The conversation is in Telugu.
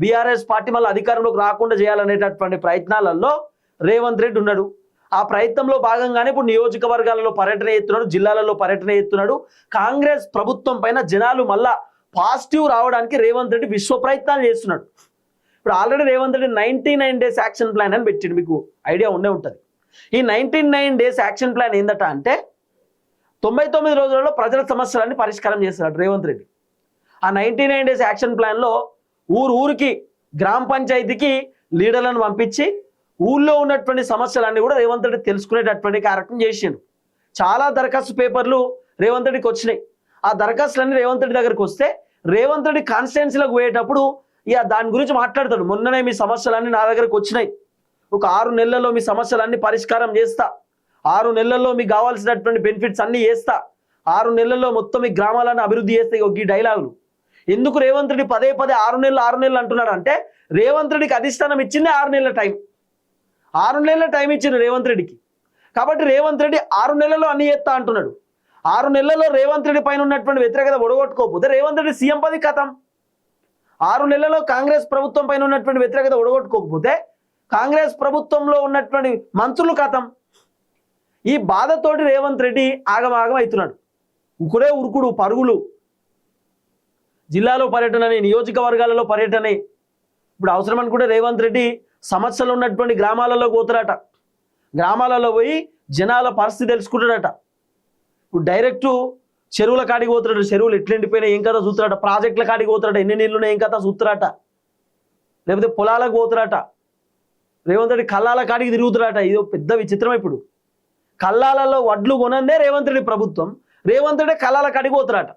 బీఆర్ఎస్ పార్టీ మళ్ళీ అధికారంలోకి రాకుండా చేయాలనేటటువంటి ప్రయత్నాలలో రేవంత్ రెడ్డి ఉన్నాడు. ఆ ప్రయత్నంలో భాగంగానే ఇప్పుడు నియోజకవర్గాలలో పర్యటన చేస్తున్నాడు, జిల్లాలలో పర్యటన చేస్తున్నాడు. కాంగ్రెస్ ప్రభుత్వం పైన జనాలు మళ్ళా పాజిటివ్ రావడానికి రేవంత్ రెడ్డి విశ్వ ప్రయత్నాలు చేస్తున్నాడు. ఇప్పుడు already Revanth Reddy 99 days action plan అని పెట్టిండు, మీకు ఐడియా ఉండే ఉంటుంది. ఈ 99 డేస్ యాక్షన్ ప్లాన్ ఏందట అంటే 99 రోజులలో ప్రజల సమస్యలన్నీ పరిష్కారం చేస్తున్నాడు రేవంత్ రెడ్డి. ఆ 99 డేస్ యాక్షన్ ప్లాన్లో ఊరికి గ్రామ పంచాయతీకి లీడర్లను పంపించి ఊళ్ళో ఉన్నటువంటి సమస్యలన్నీ కూడా రేవంత్ రెడ్డి తెలుసుకునేటటువంటి కార్యక్రమం చేసిండు. చాలా దరఖాస్తు పేపర్లు రేవంత్ రెడ్డికి వచ్చినాయి. ఆ దరఖాస్తులన్నీ రేవంత్ రెడ్డి దగ్గరికి వస్తే రేవంత్ రెడ్డి కాన్స్టిట్యున్సీలకు పోయేటప్పుడు ఇక దాని గురించి మాట్లాడతాడు. మొన్ననే మీ సమస్యలన్నీ నా దగ్గరకు వచ్చినాయి, ఒక 6 నెలల్లో మీ సమస్యలన్నీ పరిష్కారం చేస్తా, 6 నెలల్లో మీకు కావాల్సినటువంటి బెనిఫిట్స్ అన్నీ చేస్తా, 6 నెలల్లో మొత్తం మీ గ్రామాలను అభివృద్ధి చేస్తే ఈ డైలాగులు ఎందుకు రేవంత్ రెడ్డి పదే 6 నెలలు అంటున్నాడు అంటే రేవంత్ రెడ్డికి అధిష్టానం ఇచ్చింది 6 నెలల టైం. 6 నెలల టైం ఇచ్చింది రేవంత్ రెడ్డికి. కాబట్టి రేవంత్ రెడ్డి 6 నెలల్లో అన్ని చేస్తా అంటున్నాడు. 6 నెలల్లో రేవంత్ రెడ్డి పైన ఉన్నటువంటి వ్యతిరేకత ఒడగొట్టుకోకపోతే రేవంత్ రెడ్డి సీఎం పది కథం. 6 నెలల్లో కాంగ్రెస్ ప్రభుత్వం పైన ఉన్నటువంటి వ్యతిరేకత ఒడగొట్టుకోకపోతే కాంగ్రెస్ ప్రభుత్వంలో ఉన్నటువంటి మంత్రులు కథం. ఈ బాధతోటి రేవంత్ రెడ్డి ఆగమాగం అవుతున్నాడు. ఉకుడే ఉరుకుడు పరుగులు, జిల్లాలో పర్యటనని, నియోజకవర్గాలలో పర్యటనే. ఇప్పుడు అవసరం అనుకుంటే రేవంత్ రెడ్డి సమస్యలు ఉన్నటువంటి గ్రామాలలో పోతారట, గ్రామాలలో పోయి జనాల పరిస్థితి తెలుసుకుంటాడట. ఇప్పుడు డైరెక్టు చెరువుల కాడికి పోతాడు, చెరువులు ఎట్లా ఎండిపోయినా ఏం కథ చూస్తారట, ప్రాజెక్టుల కాడికి పోతారట, ఎన్ని నీళ్ళున్నా ఏం కథ చూస్తారట, లేకపోతే పొలాలకు పోతారట. రేవంత్ రెడ్డి కల్లాల కాడికి తిరుగుతారట. ఇది పెద్ద విచిత్రం. ఇప్పుడు కల్లాలలో వడ్లు కొనందే రేవంత్ రెడ్డి ప్రభుత్వం, రేవంత్ రెడ్డి కల్లాల కాడికి పోతారట.